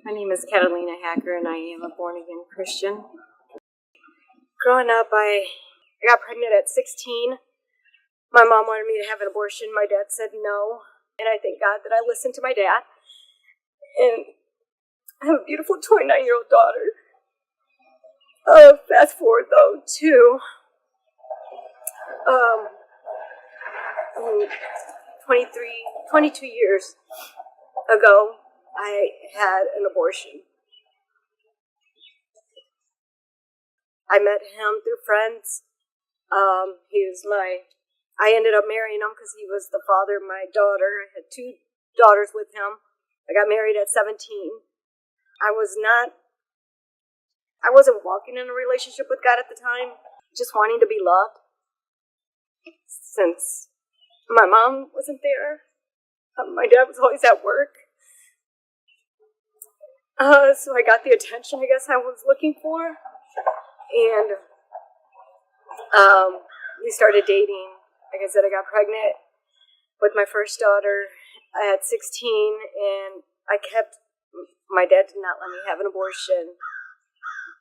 My name is Catalina and I am a born-again Christian. Growing up, I got pregnant at 16. My mom wanted me to have an abortion. My dad said no, and I thank God that I listened to my dad. And I have a beautiful 29-year-old daughter. Fast forward, though, to 22 years ago, I had an abortion. I met him through friends. I ended up marrying him because he was the father of my daughter. I had 2 daughters with him. I got married at 17. I wasn't walking in a relationship with God at the time, just wanting to be loved. Since my mom wasn't there, my dad was always at work. So I got the attention I guess I was looking for. And we started dating. Like I said, I got pregnant with my first daughter at 16, and my dad did not let me have an abortion.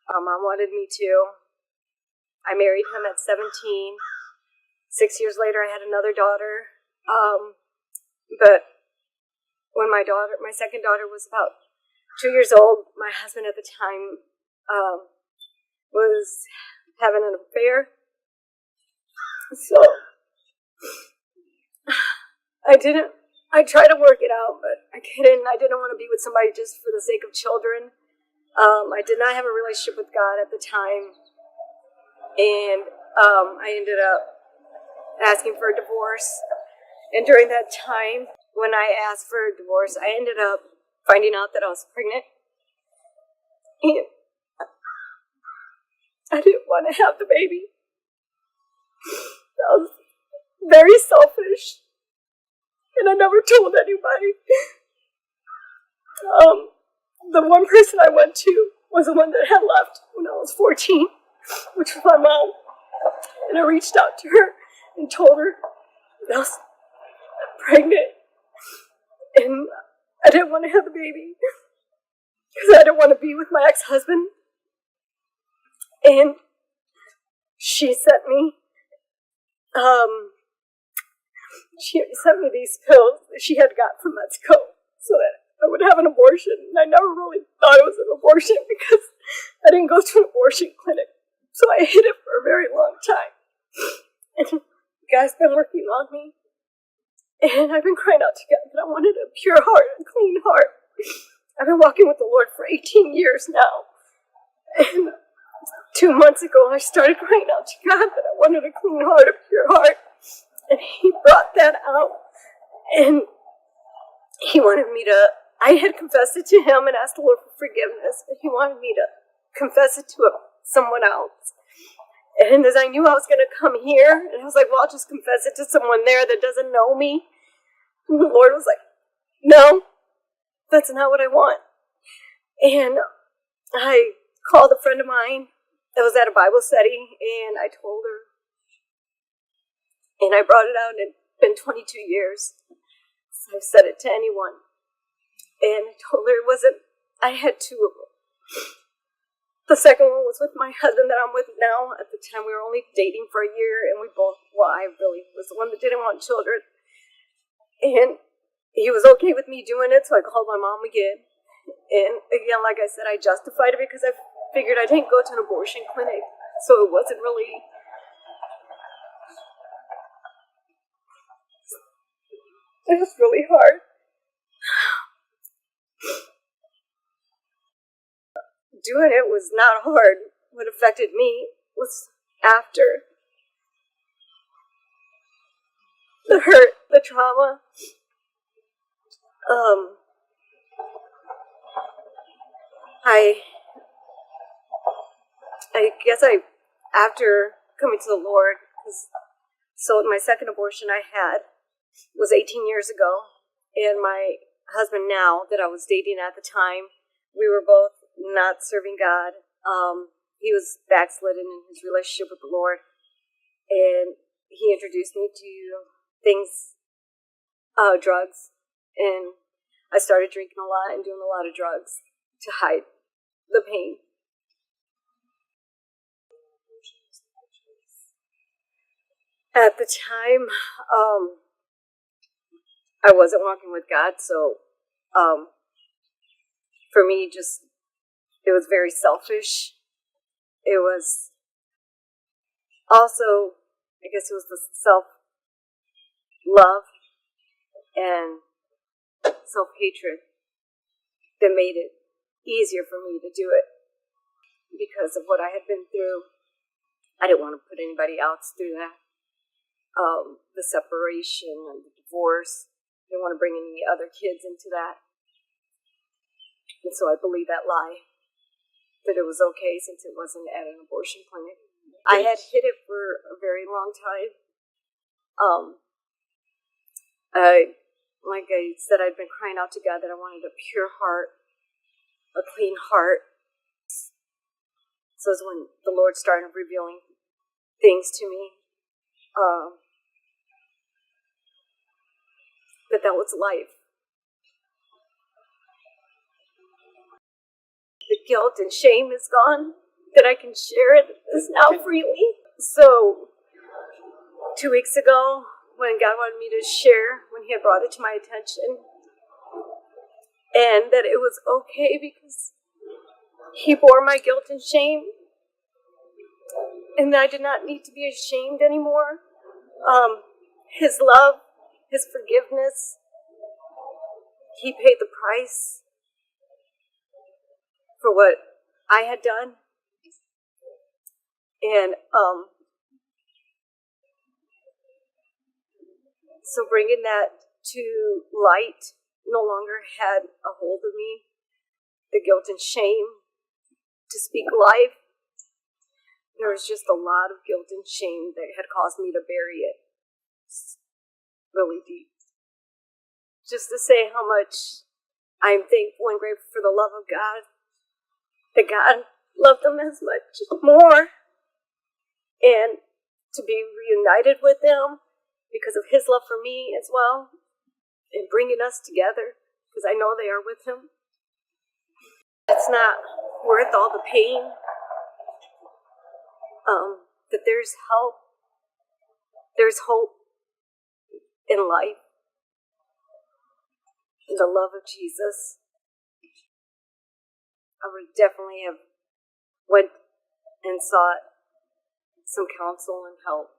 Mom wanted me to. I married him at 17. 6 years later, I had another daughter. But when my second daughter was about 2 years old, my husband at the time was having an affair. So I tried to work it out, but I couldn't. I didn't want to be with somebody just for the sake of children. I did not have a relationship with God at the time, and I ended up asking for a divorce. And during that time, when I asked for a divorce, I ended up finding out that I was pregnant. And I didn't want to have the baby. That was very selfish. And I never told anybody. The one person I went to was the one that had left when I was 14, which was my mom. And I reached out to her and told her that I was pregnant. And I didn't want to have the baby because I didn't want to be with my ex-husband. And she sent me these pills that she had got from Mexico so that I would have an abortion. And I never really thought it was an abortion because I didn't go to an abortion clinic. So I hid it for a very long time. And God's been working on me. And I've been crying out to God that I wanted a pure heart, a clean heart. I've been walking with the Lord for 18 years now. And 2 months ago, I started crying out to God that I wanted a clean heart, a pure heart. And He brought that out. And He wanted me to, I had confessed it to Him and asked the Lord for forgiveness, but He wanted me to confess it to someone else. And as I knew I was going to come here, and I was like, well, I'll just confess it to someone there that doesn't know me. And the Lord was like, no, that's not what I want. And I called a friend of mine that was at a Bible study, and I told her. And I brought it out, and it's been 22 years since I've said it to anyone. And I told her I had 2 of them. The second one was with my husband that I'm with now. At the time, we were only dating for a year, and I really was the one that didn't want children. And he was okay with me doing it, so I called my mom again. And again, like I said, I justified it because I figured I didn't go to an abortion clinic, so it wasn't really... It was really hard. Doing it was not hard. What affected me was after. The hurt, the trauma. I guess after coming to the Lord, so my second abortion I had was 18 years ago, and my husband now that I was dating at the time, we were both not serving God. He was backslidden in his relationship with the Lord, and he introduced me to things, drugs, and I started drinking a lot and doing a lot of drugs to hide the pain. At the time, I wasn't walking with God, so for me, it was very selfish. It was also, I guess it was the self-love and self-hatred that made it easier for me to do it because of what I had been through. I didn't want to put anybody else through that. The separation and the divorce. I didn't want to bring any other kids into that. And so I believed that lie, that it was okay since it wasn't at an abortion clinic. I had hid it for a very long time. Like I said, I'd been crying out to God that I wanted a pure heart, a clean heart. So it was when the Lord started revealing things to me. That was life. The guilt and shame is gone, that I can share this now freely. So 2 weeks ago, when God wanted me to share, when He had brought it to my attention, and that it was okay because He bore my guilt and shame, and that I did not need to be ashamed anymore. His love, His forgiveness, He paid the price for what I had done. And so bringing that to light no longer had a hold of me. The guilt and shame to speak life. There was just a lot of guilt and shame that had caused me to bury it really deep. Just to say how much I'm thankful and grateful for the love of God. That God loved them as much more. And to be reunited with them because of His love for me as well. And bringing us together because I know they are with Him. It's not worth all the pain. That there's help. There's hope in life. In the love of Jesus. I would definitely have went and sought some counsel and help.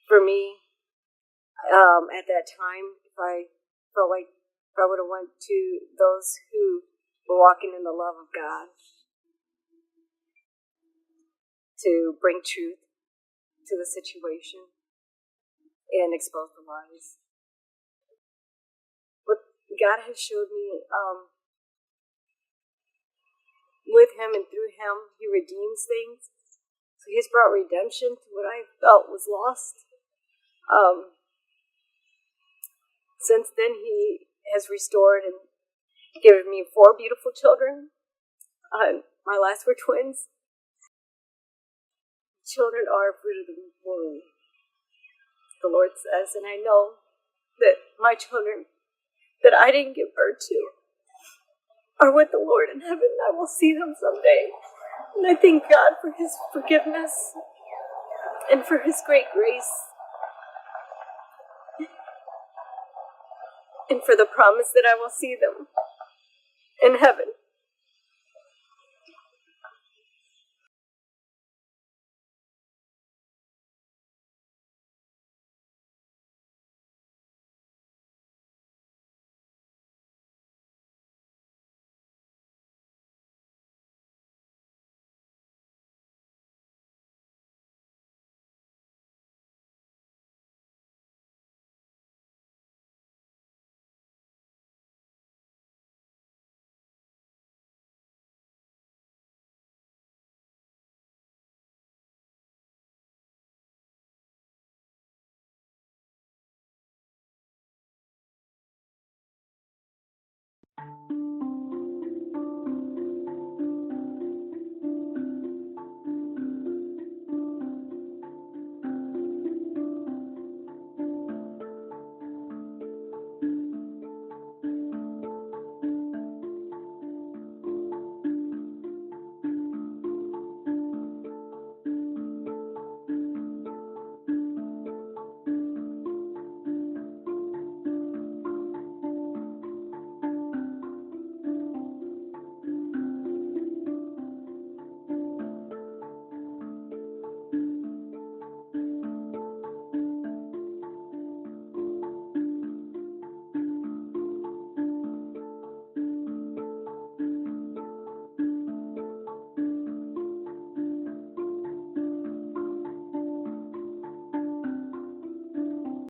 For me, at that time, if I felt like if I would have went to those who were walking in the love of God to bring truth to the situation and expose the lies. What God has showed me, with Him and through Him, He redeems things. So He's brought redemption to what I felt was lost. Since then, He has restored and given me 4 beautiful children. My last were twins. Children are fruit of the womb, the Lord says, and I know that my children that I didn't give birth to are with the Lord in heaven. I will see them someday. And I thank God for His forgiveness and for His great grace and for the promise that I will see them in heaven.